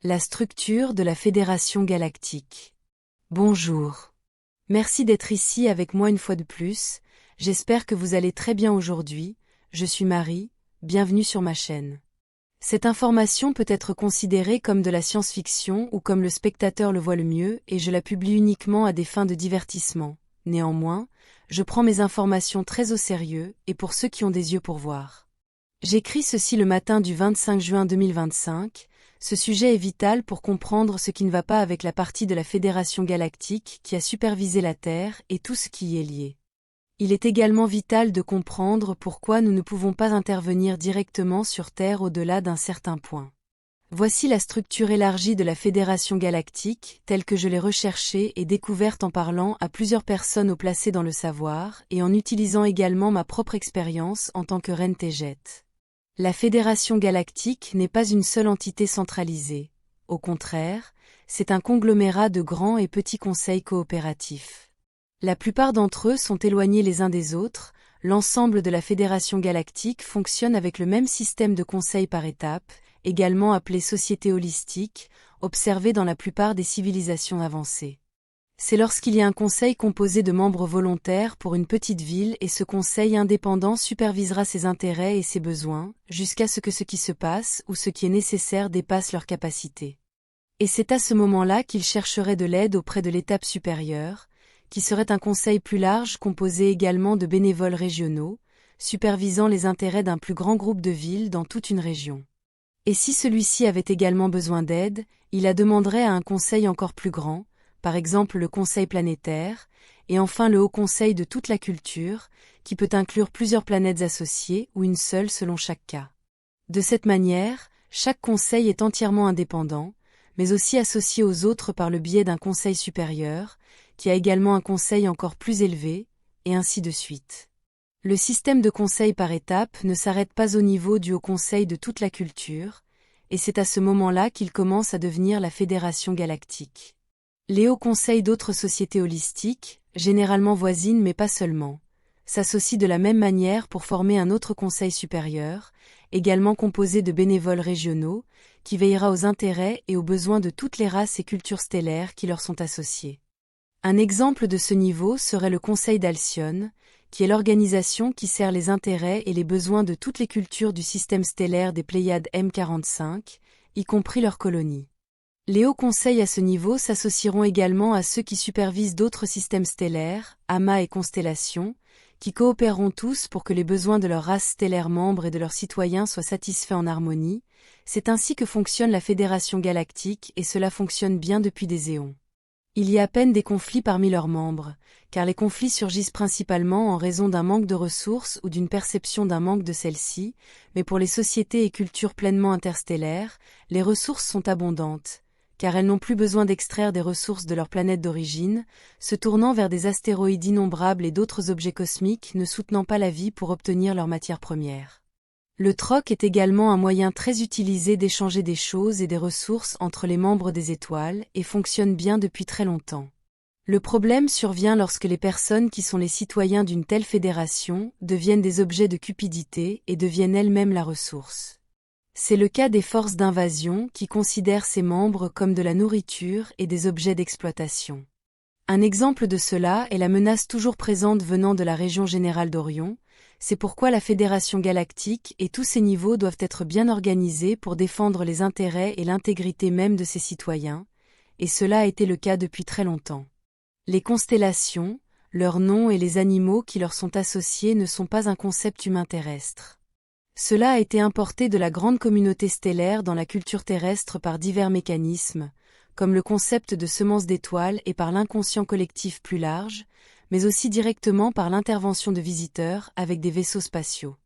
La structure de la Fédération galactique. Bonjour. Merci d'être ici avec moi une fois de plus, j'espère que vous allez très bien aujourd'hui, je suis Marie, bienvenue sur ma chaîne. Cette information peut être considérée comme de la science-fiction ou comme le spectateur le voit le mieux et je la publie uniquement à des fins de divertissement. Néanmoins, je prends mes informations très au sérieux et pour ceux qui ont des yeux pour voir. J'écris ceci le matin du 25 juin 2025, ce sujet est vital pour comprendre ce qui ne va pas avec la partie de la Fédération galactique qui a supervisé la Terre et tout ce qui y est lié. Il est également vital de comprendre pourquoi nous ne pouvons pas intervenir directement sur Terre au-delà d'un certain point. Voici la structure élargie de la Fédération galactique, telle que je l'ai recherchée et découverte en parlant à plusieurs personnes haut placées dans le savoir et en utilisant également ma propre expérience en tant que reine Tégette. La Fédération galactique n'est pas une seule entité centralisée. Au contraire, c'est un conglomérat de grands et petits conseils coopératifs. La plupart d'entre eux sont éloignés les uns des autres, l'ensemble de la Fédération galactique fonctionne avec le même système de conseils par étapes, également appelé société holistique, observé dans la plupart des civilisations avancées. C'est lorsqu'il y a un conseil composé de membres volontaires pour une petite ville et ce conseil indépendant supervisera ses intérêts et ses besoins, jusqu'à ce que ce qui se passe ou ce qui est nécessaire dépasse leurs capacités. Et c'est à ce moment-là qu'ils chercheraient de l'aide auprès de l'étape supérieure, qui serait un conseil plus large composé également de bénévoles régionaux, supervisant les intérêts d'un plus grand groupe de villes dans toute une région. Et si celui-ci avait également besoin d'aide, il la demanderait à un conseil encore plus grand, par exemple le Conseil planétaire, et enfin le Haut Conseil de toute la culture, qui peut inclure plusieurs planètes associées ou une seule selon chaque cas. De cette manière, chaque conseil est entièrement indépendant, mais aussi associé aux autres par le biais d'un conseil supérieur, qui a également un conseil encore plus élevé, et ainsi de suite. Le système de conseil par étapes ne s'arrête pas au niveau du Haut Conseil de toute la culture, et c'est à ce moment-là qu'il commence à devenir la Fédération galactique. Les hauts conseils d'autres sociétés holistiques, généralement voisines mais pas seulement, s'associent de la même manière pour former un autre conseil supérieur, également composé de bénévoles régionaux, qui veillera aux intérêts et aux besoins de toutes les races et cultures stellaires qui leur sont associées. Un exemple de ce niveau serait le Conseil d'Alcyone, qui est l'organisation qui sert les intérêts et les besoins de toutes les cultures du système stellaire des Pléiades M45, y compris leurs colonies. Les hauts conseils à ce niveau s'associeront également à ceux qui supervisent d'autres systèmes stellaires, amas et constellations, qui coopéreront tous pour que les besoins de leurs races stellaires membres et de leurs citoyens soient satisfaits en harmonie. C'est ainsi que fonctionne la Fédération galactique et cela fonctionne bien depuis des éons. Il y a à peine des conflits parmi leurs membres, car les conflits surgissent principalement en raison d'un manque de ressources ou d'une perception d'un manque de celles-ci, mais pour les sociétés et cultures pleinement interstellaires, les ressources sont abondantes, car elles n'ont plus besoin d'extraire des ressources de leur planète d'origine, se tournant vers des astéroïdes innombrables et d'autres objets cosmiques ne soutenant pas la vie pour obtenir leur matière première. Le troc est également un moyen très utilisé d'échanger des choses et des ressources entre les membres des étoiles et fonctionne bien depuis très longtemps. Le problème survient lorsque les personnes qui sont les citoyens d'une telle fédération deviennent des objets de cupidité et deviennent elles-mêmes la ressource. C'est le cas des forces d'invasion qui considèrent ces membres comme de la nourriture et des objets d'exploitation. Un exemple de cela est la menace toujours présente venant de la région générale d'Orion, c'est pourquoi la Fédération galactique et tous ses niveaux doivent être bien organisés pour défendre les intérêts et l'intégrité même de ses citoyens, et cela a été le cas depuis très longtemps. Les constellations, leurs noms et les animaux qui leur sont associés ne sont pas un concept humain terrestre. Cela a été importé de la grande communauté stellaire dans la culture terrestre par divers mécanismes, comme le concept de semence d'étoiles et par l'inconscient collectif plus large, mais aussi directement par l'intervention de visiteurs avec des vaisseaux spatiaux.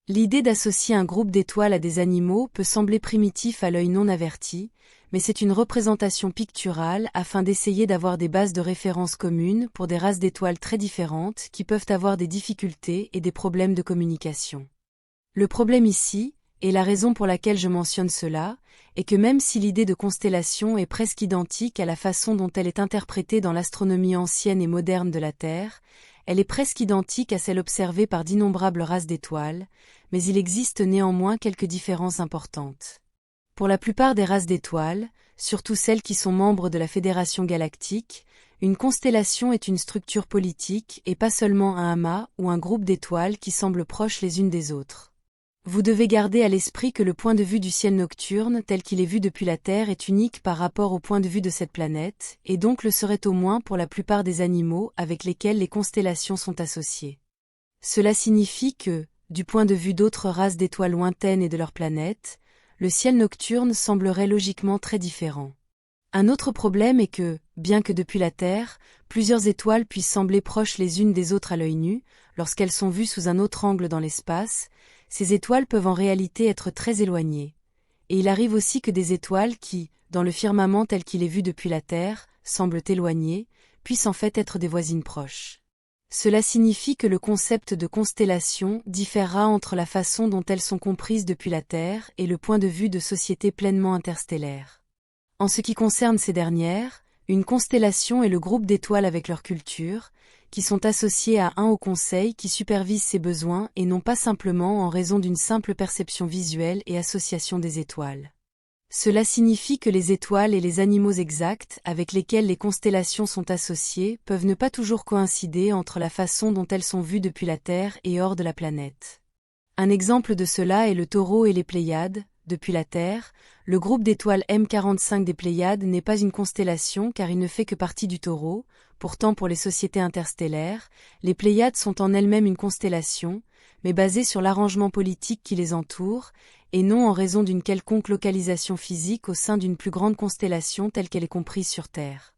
L'idée d'associer un groupe d'étoiles à des animaux peut sembler primitif à l'œil non averti, mais c'est une représentation picturale afin d'essayer d'avoir des bases de référence communes pour des races d'étoiles très différentes qui peuvent avoir des difficultés et des problèmes de communication. Le problème ici, et la raison pour laquelle je mentionne cela, est que même si l'idée de constellation est presque identique à la façon dont elle est interprétée dans l'astronomie ancienne et moderne de la Terre, elle est presque identique à celle observée par d'innombrables races d'étoiles, mais il existe néanmoins quelques différences importantes. Pour la plupart des races d'étoiles, surtout celles qui sont membres de la Fédération galactique, une constellation est une structure politique et pas seulement un amas ou un groupe d'étoiles qui semblent proches les unes des autres. Vous devez garder à l'esprit que le point de vue du ciel nocturne tel qu'il est vu depuis la Terre est unique par rapport au point de vue de cette planète, et donc le serait au moins pour la plupart des animaux avec lesquels les constellations sont associées. Cela signifie que, du point de vue d'autres races d'étoiles lointaines et de leurs planètes, le ciel nocturne semblerait logiquement très différent. Un autre problème est que, bien que depuis la Terre, plusieurs étoiles puissent sembler proches les unes des autres à l'œil nu, lorsqu'elles sont vues sous un autre angle dans l'espace, ces étoiles peuvent en réalité être très éloignées. Et il arrive aussi que des étoiles qui, dans le firmament tel qu'il est vu depuis la Terre, semblent éloignées, puissent en fait être des voisines proches. Cela signifie que le concept de constellation différera entre la façon dont elles sont comprises depuis la Terre et le point de vue de sociétés pleinement interstellaires. En ce qui concerne ces dernières, une constellation est le groupe d'étoiles avec leur culture, qui sont associées à un haut conseil qui supervise ses besoins et non pas simplement en raison d'une simple perception visuelle et association des étoiles. Cela signifie que les étoiles et les animaux exacts avec lesquels les constellations sont associées peuvent ne pas toujours coïncider entre la façon dont elles sont vues depuis la Terre et hors de la planète. Un exemple de cela est le Taureau et les Pléiades. Depuis la Terre, le groupe d'étoiles M45 des Pléiades n'est pas une constellation car il ne fait que partie du Taureau. Pourtant pour les sociétés interstellaires, les Pléiades sont en elles-mêmes une constellation, mais basée sur l'arrangement politique qui les entoure, et non en raison d'une quelconque localisation physique au sein d'une plus grande constellation telle qu'elle est comprise sur Terre.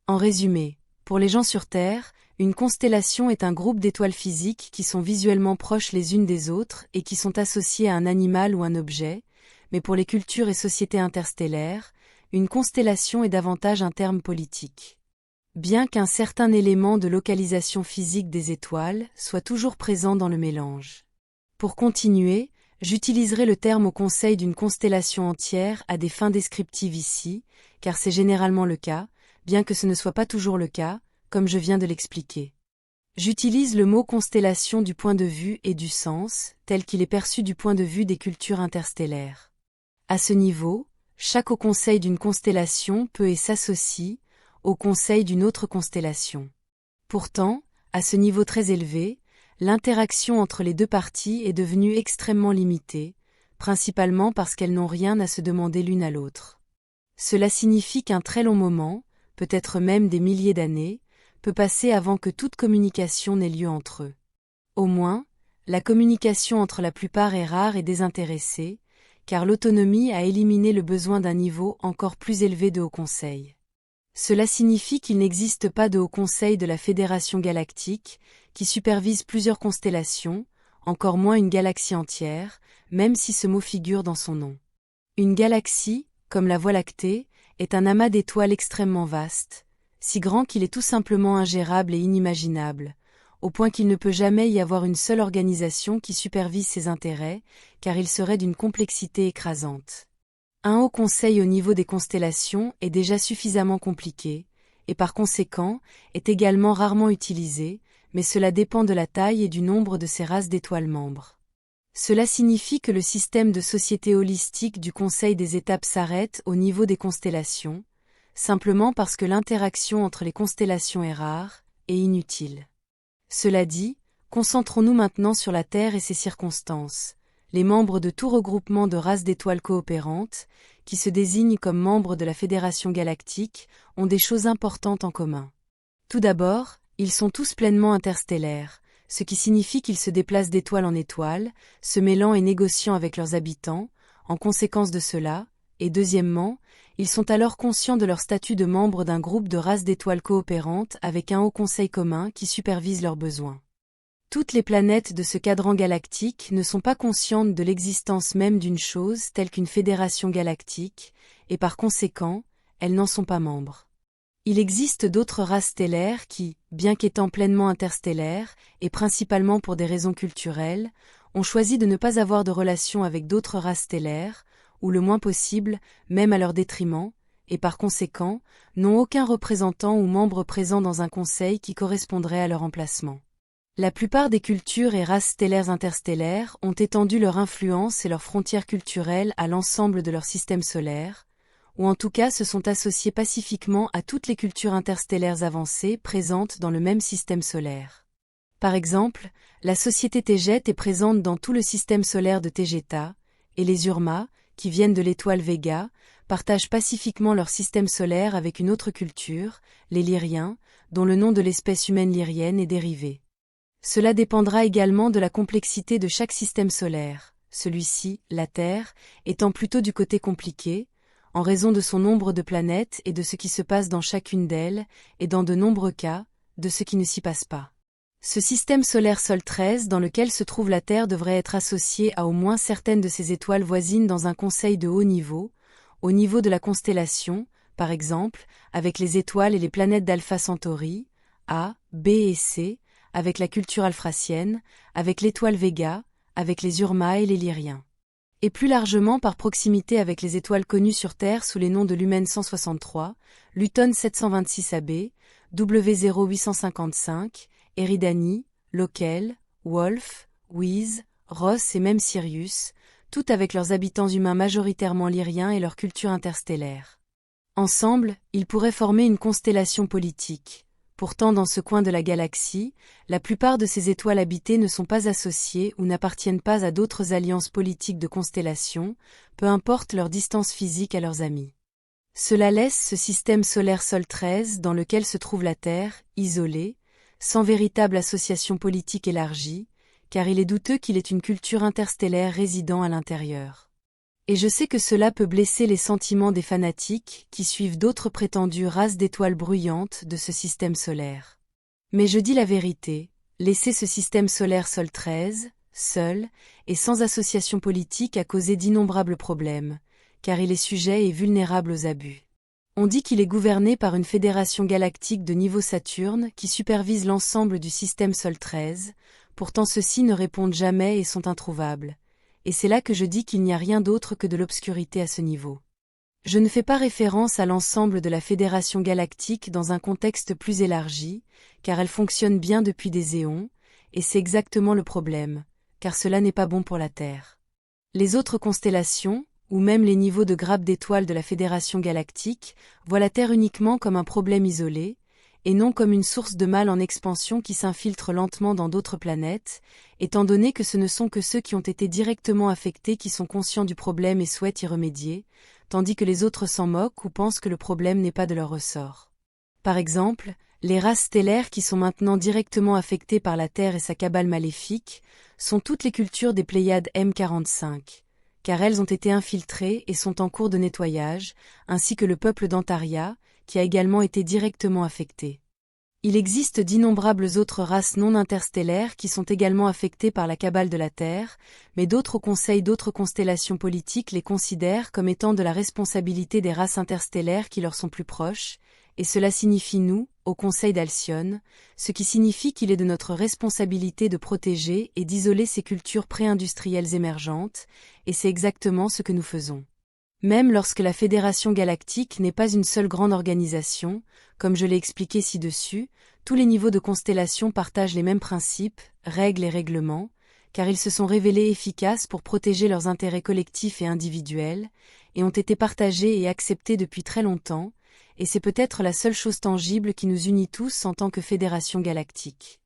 En résumé, pour les gens sur Terre, une constellation est un groupe d'étoiles physiques qui sont visuellement proches les unes des autres et qui sont associées à un animal ou un objet, mais pour les cultures et sociétés interstellaires, une constellation est davantage un terme politique. Bien qu'un certain élément de localisation physique des étoiles soit toujours présent dans le mélange. Pour continuer, j'utiliserai le terme au conseil d'une constellation entière à des fins descriptives ici, car c'est généralement le cas, bien que ce ne soit pas toujours le cas, comme je viens de l'expliquer. J'utilise le mot constellation du point de vue et du sens, tel qu'il est perçu du point de vue des cultures interstellaires. À ce niveau, chaque haut conseil d'une constellation peut et s'associe au conseil d'une autre constellation. Pourtant, à ce niveau très élevé, l'interaction entre les deux parties est devenue extrêmement limitée, principalement parce qu'elles n'ont rien à se demander l'une à l'autre. Cela signifie qu'un très long moment, peut-être même des milliers d'années, peut passer avant que toute communication n'ait lieu entre eux. Au moins, la communication entre la plupart est rare et désintéressée, car l'autonomie a éliminé le besoin d'un niveau encore plus élevé de haut conseil. Cela signifie qu'il n'existe pas de haut conseil de la Fédération galactique, qui supervise plusieurs constellations, encore moins une galaxie entière, même si ce mot figure dans son nom. Une galaxie, comme la Voie lactée, est un amas d'étoiles extrêmement vaste, si grand qu'il est tout simplement ingérable et inimaginable, au point qu'il ne peut jamais y avoir une seule organisation qui supervise ses intérêts, car il serait d'une complexité écrasante. Un haut conseil au niveau des constellations est déjà suffisamment compliqué, et par conséquent, est également rarement utilisé, mais cela dépend de la taille et du nombre de ces races d'étoiles membres. Cela signifie que le système de société holistique du Conseil des étapes s'arrête au niveau des constellations, simplement parce que l'interaction entre les constellations est rare et inutile. Cela dit, concentrons-nous maintenant sur la Terre et ses circonstances. Les membres de tout regroupement de races d'étoiles coopérantes, qui se désignent comme membres de la Fédération galactique, ont des choses importantes en commun. Tout d'abord, ils sont tous pleinement interstellaires, ce qui signifie qu'ils se déplacent d'étoile en étoile, se mêlant et négociant avec leurs habitants, en conséquence de cela, et deuxièmement, ils sont alors conscients de leur statut de membres d'un groupe de races d'étoiles coopérantes avec un haut conseil commun qui supervise leurs besoins. Toutes les planètes de ce cadran galactique ne sont pas conscientes de l'existence même d'une chose telle qu'une fédération galactique, et par conséquent, elles n'en sont pas membres. Il existe d'autres races stellaires qui, bien qu'étant pleinement interstellaires, et principalement pour des raisons culturelles, ont choisi de ne pas avoir de relation avec d'autres races stellaires, ou le moins possible, même à leur détriment, et par conséquent, n'ont aucun représentant ou membre présent dans un conseil qui correspondrait à leur emplacement. La plupart des cultures et races stellaires interstellaires ont étendu leur influence et leurs frontières culturelles à l'ensemble de leur système solaire, ou en tout cas se sont associées pacifiquement à toutes les cultures interstellaires avancées présentes dans le même système solaire. Par exemple, la société Tejet est présente dans tout le système solaire de Tegeta, et les Urma, qui viennent de l'étoile Vega, partagent pacifiquement leur système solaire avec une autre culture, les Lyriens, dont le nom de l'espèce humaine lyrienne est dérivé. Cela dépendra également de la complexité de chaque système solaire, celui-ci, la Terre, étant plutôt du côté compliqué, en raison de son nombre de planètes et de ce qui se passe dans chacune d'elles, et dans de nombreux cas, de ce qui ne s'y passe pas. Ce système solaire Sol 13 dans lequel se trouve la Terre devrait être associé à au moins certaines de ses étoiles voisines dans un conseil de haut niveau, au niveau de la constellation, par exemple, avec les étoiles et les planètes d'Alpha Centauri, A, B et C, avec la culture alphracienne, avec l'étoile Vega, avec les Urma et les Lyriens. Et plus largement par proximité avec les étoiles connues sur Terre sous les noms de Lumen 163, Luton 726 AB, W0855, Eridani, Local, Wolf, Wiz, Ross et même Sirius, toutes avec leurs habitants humains majoritairement lyriens et leur culture interstellaire. Ensemble, ils pourraient former une constellation politique. Pourtant dans ce coin de la galaxie, la plupart de ces étoiles habitées ne sont pas associées ou n'appartiennent pas à d'autres alliances politiques de constellations, peu importe leur distance physique à leurs amis. Cela laisse ce système solaire Sol 13 dans lequel se trouve la Terre, isolé, sans véritable association politique élargie, car il est douteux qu'il ait une culture interstellaire résidant à l'intérieur. Et je sais que cela peut blesser les sentiments des fanatiques qui suivent d'autres prétendues races d'étoiles bruyantes de ce système solaire. Mais je dis la vérité, laisser ce système solaire Sol 13, seul, et sans association politique a causé d'innombrables problèmes, car il est sujet et vulnérable aux abus. On dit qu'il est gouverné par une fédération galactique de niveau Saturne qui supervise l'ensemble du système Sol 13, pourtant ceux-ci ne répondent jamais et sont introuvables. Et c'est là que je dis qu'il n'y a rien d'autre que de l'obscurité à ce niveau. Je ne fais pas référence à l'ensemble de la Fédération galactique dans un contexte plus élargi, car elle fonctionne bien depuis des éons, et c'est exactement le problème, car cela n'est pas bon pour la Terre. Les autres constellations, ou même les niveaux de grappes d'étoiles de la Fédération galactique, voient la Terre uniquement comme un problème isolé, et non comme une source de mal en expansion qui s'infiltre lentement dans d'autres planètes, étant donné que ce ne sont que ceux qui ont été directement affectés qui sont conscients du problème et souhaitent y remédier, tandis que les autres s'en moquent ou pensent que le problème n'est pas de leur ressort. Par exemple, les races stellaires qui sont maintenant directement affectées par la Terre et sa cabale maléfique, sont toutes les cultures des Pléiades M45, car elles ont été infiltrées et sont en cours de nettoyage, ainsi que le peuple d'Antaria, qui a également été directement affecté. Il existe d'innombrables autres races non interstellaires qui sont également affectées par la cabale de la Terre, mais d'autres au conseil d'autres constellations politiques les considèrent comme étant de la responsabilité des races interstellaires qui leur sont plus proches, et cela signifie nous, au conseil d'Alcyone, ce qui signifie qu'il est de notre responsabilité de protéger et d'isoler ces cultures pré-industrielles émergentes, et c'est exactement ce que nous faisons. Même lorsque la Fédération galactique n'est pas une seule grande organisation, comme je l'ai expliqué ci-dessus, tous les niveaux de constellation partagent les mêmes principes, règles et règlements, car ils se sont révélés efficaces pour protéger leurs intérêts collectifs et individuels, et ont été partagés et acceptés depuis très longtemps, et c'est peut-être la seule chose tangible qui nous unit tous en tant que Fédération galactique.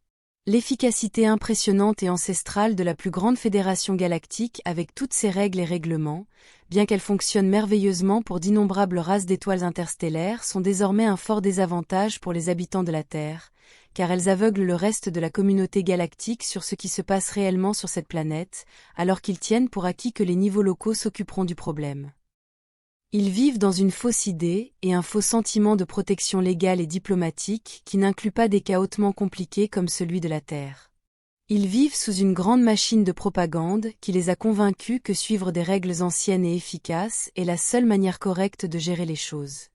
L'efficacité impressionnante et ancestrale de la plus grande fédération galactique avec toutes ses règles et règlements, bien qu'elle fonctionne merveilleusement pour d'innombrables races d'étoiles interstellaires, sont désormais un fort désavantage pour les habitants de la Terre, car elles aveuglent le reste de la communauté galactique sur ce qui se passe réellement sur cette planète, alors qu'ils tiennent pour acquis que les niveaux locaux s'occuperont du problème. Ils vivent dans une fausse idée et un faux sentiment de protection légale et diplomatique qui n'inclut pas des cas hautement compliqués comme celui de la Terre. Ils vivent sous une grande machine de propagande qui les a convaincus que suivre des règles anciennes et efficaces est la seule manière correcte de gérer les choses.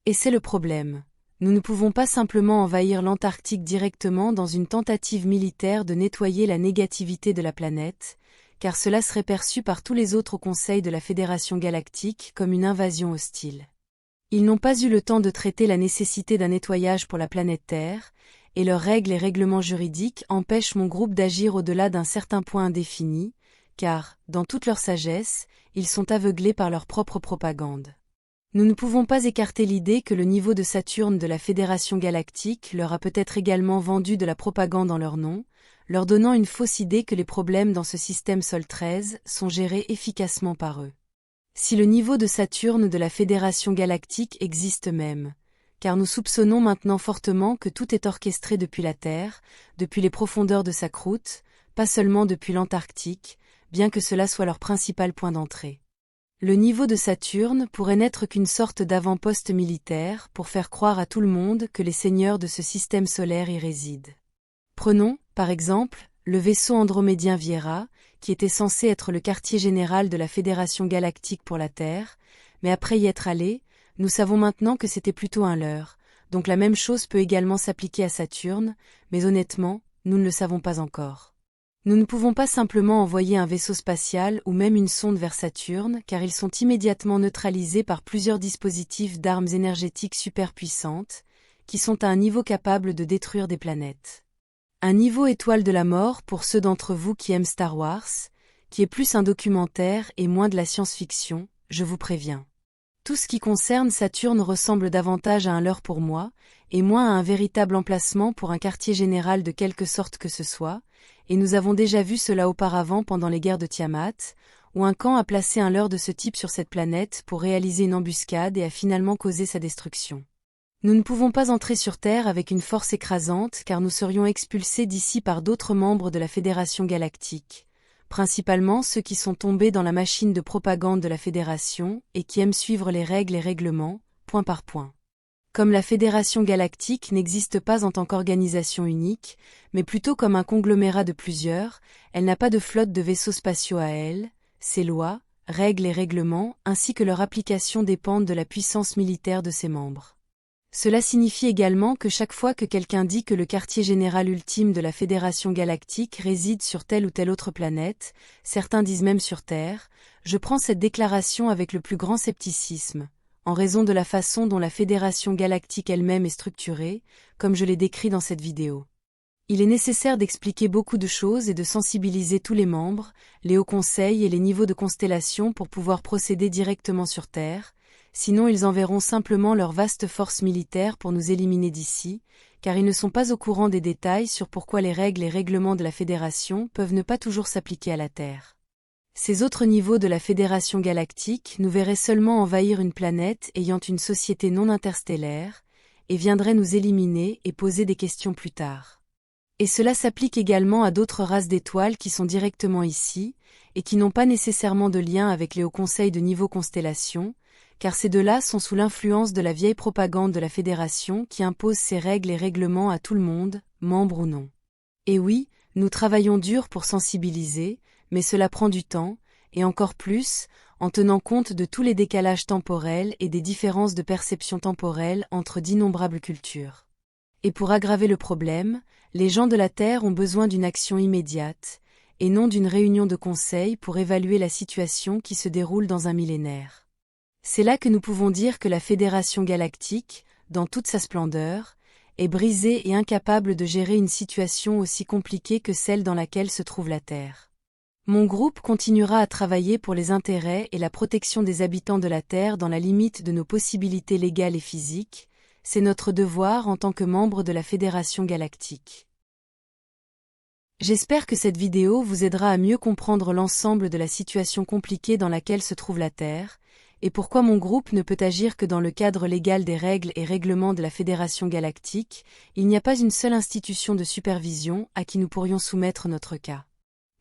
Et c'est le problème. Nous ne pouvons pas simplement envahir l'Antarctique directement dans une tentative militaire de nettoyer la négativité de la planète, car cela serait perçu par tous les autres au Conseil de la Fédération galactique comme une invasion hostile. Ils n'ont pas eu le temps de traiter la nécessité d'un nettoyage pour la planète Terre, et leurs règles et règlements juridiques empêchent mon groupe d'agir au-delà d'un certain point indéfini, car, dans toute leur sagesse, ils sont aveuglés par leur propre propagande. Nous ne pouvons pas écarter l'idée que le niveau de Saturne de la Fédération galactique leur a peut-être également vendu de la propagande en leur nom, leur donnant une fausse idée que les problèmes dans ce système Sol 13 sont gérés efficacement par eux. Si le niveau de Saturne de la Fédération galactique existe même, car nous soupçonnons maintenant fortement que tout est orchestré depuis la Terre, depuis les profondeurs de sa croûte, pas seulement depuis l'Antarctique, bien que cela soit leur principal point d'entrée. Le niveau de Saturne pourrait n'être qu'une sorte d'avant-poste militaire pour faire croire à tout le monde que les seigneurs de ce système solaire y résident. Prenons, par exemple, le vaisseau andromédien Viera, qui était censé être le quartier général de la Fédération galactique pour la Terre, mais après y être allé, nous savons maintenant que c'était plutôt un leurre, donc la même chose peut également s'appliquer à Saturne, mais honnêtement, nous ne le savons pas encore. Nous ne pouvons pas simplement envoyer un vaisseau spatial ou même une sonde vers Saturne, car ils sont immédiatement neutralisés par plusieurs dispositifs d'armes énergétiques superpuissantes, qui sont à un niveau capable de détruire des planètes. Un niveau étoile de la mort pour ceux d'entre vous qui aiment Star Wars, qui est plus un documentaire et moins de la science-fiction, je vous préviens. Tout ce qui concerne Saturne ressemble davantage à un leurre pour moi, et moins à un véritable emplacement pour un quartier général de quelque sorte que ce soit, et nous avons déjà vu cela auparavant pendant les guerres de Tiamat, où un camp a placé un leurre de ce type sur cette planète pour réaliser une embuscade et a finalement causé sa destruction. Nous ne pouvons pas entrer sur Terre avec une force écrasante car nous serions expulsés d'ici par d'autres membres de la Fédération galactique, principalement ceux qui sont tombés dans la machine de propagande de la Fédération et qui aiment suivre les règles et règlements, point par point. Comme la Fédération galactique n'existe pas en tant qu'organisation unique, mais plutôt comme un conglomérat de plusieurs, elle n'a pas de flotte de vaisseaux spatiaux à elle, ses lois, règles et règlements ainsi que leur application dépendent de la puissance militaire de ses membres. Cela signifie également que chaque fois que quelqu'un dit que le quartier général ultime de la Fédération galactique réside sur telle ou telle autre planète, certains disent même sur Terre, je prends cette déclaration avec le plus grand scepticisme, en raison de la façon dont la Fédération galactique elle-même est structurée, comme je l'ai décrit dans cette vidéo. Il est nécessaire d'expliquer beaucoup de choses et de sensibiliser tous les membres, les hauts conseils et les niveaux de constellation pour pouvoir procéder directement sur Terre, sinon ils enverront simplement leur vaste force militaire pour nous éliminer d'ici, car ils ne sont pas au courant des détails sur pourquoi les règles et règlements de la Fédération peuvent ne pas toujours s'appliquer à la Terre. Ces autres niveaux de la Fédération galactique nous verraient seulement envahir une planète ayant une société non interstellaire, et viendraient nous éliminer et poser des questions plus tard. Et cela s'applique également à d'autres races d'étoiles qui sont directement ici, et qui n'ont pas nécessairement de lien avec les hauts conseils de niveau constellation, car ces deux-là sont sous l'influence de la vieille propagande de la Fédération qui impose ses règles et règlements à tout le monde, membre ou non. Et oui, nous travaillons dur pour sensibiliser, mais cela prend du temps, et encore plus, en tenant compte de tous les décalages temporels et des différences de perception temporelle entre d'innombrables cultures. Et pour aggraver le problème, les gens de la Terre ont besoin d'une action immédiate, et non d'une réunion de conseil pour évaluer la situation qui se déroule dans un millénaire. C'est là que nous pouvons dire que la Fédération galactique, dans toute sa splendeur, est brisée et incapable de gérer une situation aussi compliquée que celle dans laquelle se trouve la Terre. Mon groupe continuera à travailler pour les intérêts et la protection des habitants de la Terre dans la limite de nos possibilités légales et physiques, c'est notre devoir en tant que membre de la Fédération galactique. J'espère que cette vidéo vous aidera à mieux comprendre l'ensemble de la situation compliquée dans laquelle se trouve la Terre, et pourquoi mon groupe ne peut agir que dans le cadre légal des règles et règlements de la Fédération galactique. Il n'y a pas une seule institution de supervision à qui nous pourrions soumettre notre cas.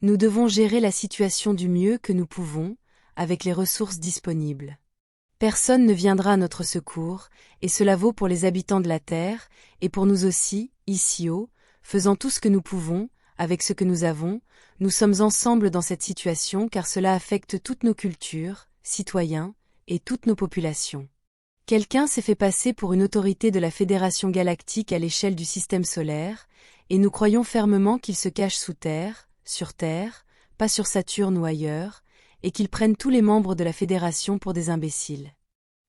Nous devons gérer la situation du mieux que nous pouvons, avec les ressources disponibles. Personne ne viendra à notre secours, et cela vaut pour les habitants de la Terre, et pour nous aussi, ici haut, faisant tout ce que nous pouvons, avec ce que nous avons, nous sommes ensemble dans cette situation car cela affecte toutes nos cultures, citoyens, et toutes nos populations. Quelqu'un s'est fait passer pour une autorité de la Fédération galactique à l'échelle du système solaire, et nous croyons fermement qu'il se cache sous Terre, sur Terre, pas sur Saturne ou ailleurs, et qu'il prenne tous les membres de la Fédération pour des imbéciles.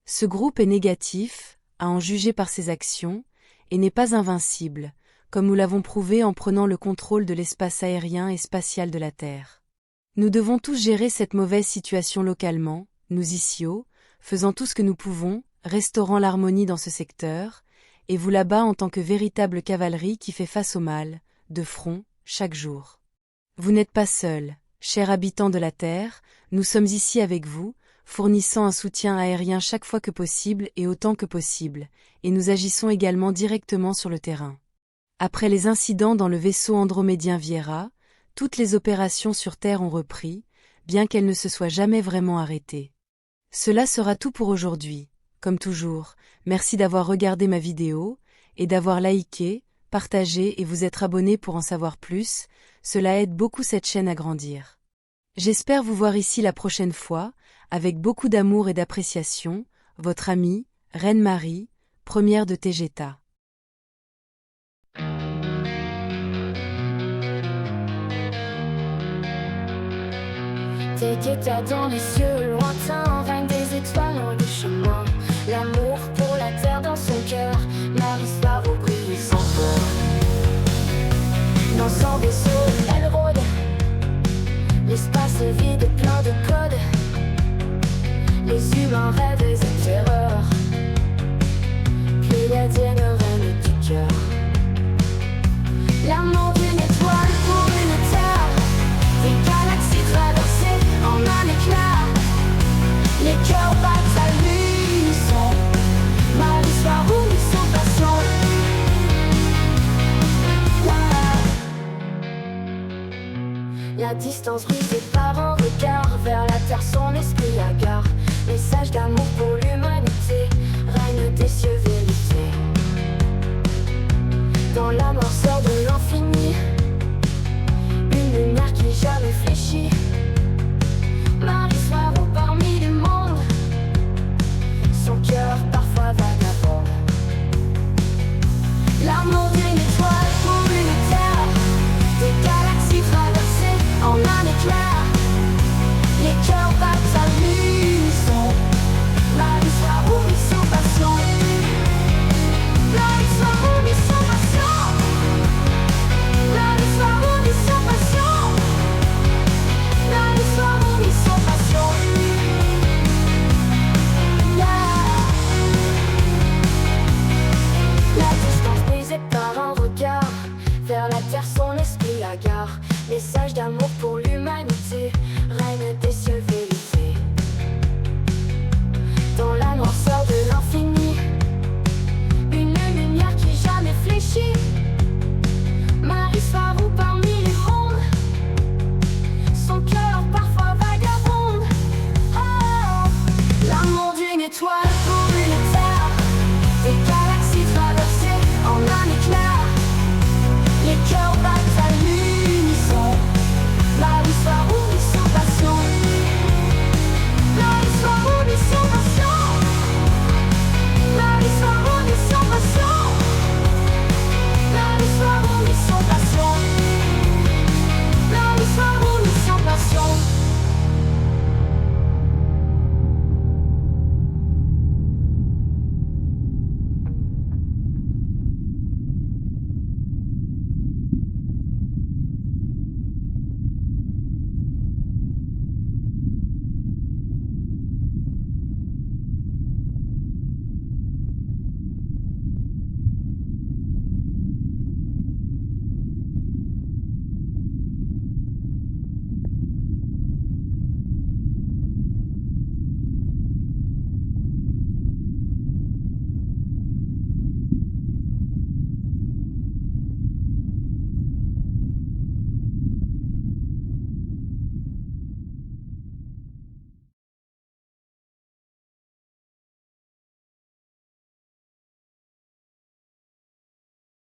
Ce groupe est négatif, à en juger par ses actions, et n'est pas invincible, comme nous l'avons prouvé en prenant le contrôle de l'espace aérien et spatial de la Terre. Nous devons tous gérer cette mauvaise situation localement, nous ici-haut, faisant tout ce que nous pouvons, restaurant l'harmonie dans ce secteur, et vous là-bas en tant que véritable cavalerie qui fait face au mal, de front, chaque jour. Vous n'êtes pas seuls, chers habitants de la Terre, nous sommes ici avec vous, fournissant un soutien aérien chaque fois que possible et autant que possible, et nous agissons également directement sur le terrain. Après les incidents dans le vaisseau andromédien Viera, toutes les opérations sur Terre ont repris, bien qu'elles ne se soient jamais vraiment arrêtées. Cela sera tout pour aujourd'hui. Comme toujours, merci d'avoir regardé ma vidéo, et d'avoir liké, partagé et vous être abonné pour en savoir plus, cela aide beaucoup cette chaîne à grandir. J'espère vous voir ici la prochaine fois, avec beaucoup d'amour et d'appréciation, votre amie, Reine Marie, première de Tegeta. Tegeta dans les cieux lointains, règne des étoiles loin de chemin. L'amour pour la terre dans son cœur, Marie Sparrow brille sans peur. Dans son vaisseau, elle rôde, l'espace est vide, plein de codes. Les humains rêvent et terreur, pléiadienne reine du cœur. L'amour d'une étoile pour une terre, des galaxies traversées en un éclair. Les cœurs battent à l'unisson, Marie Sparrow et son passion. La distance brille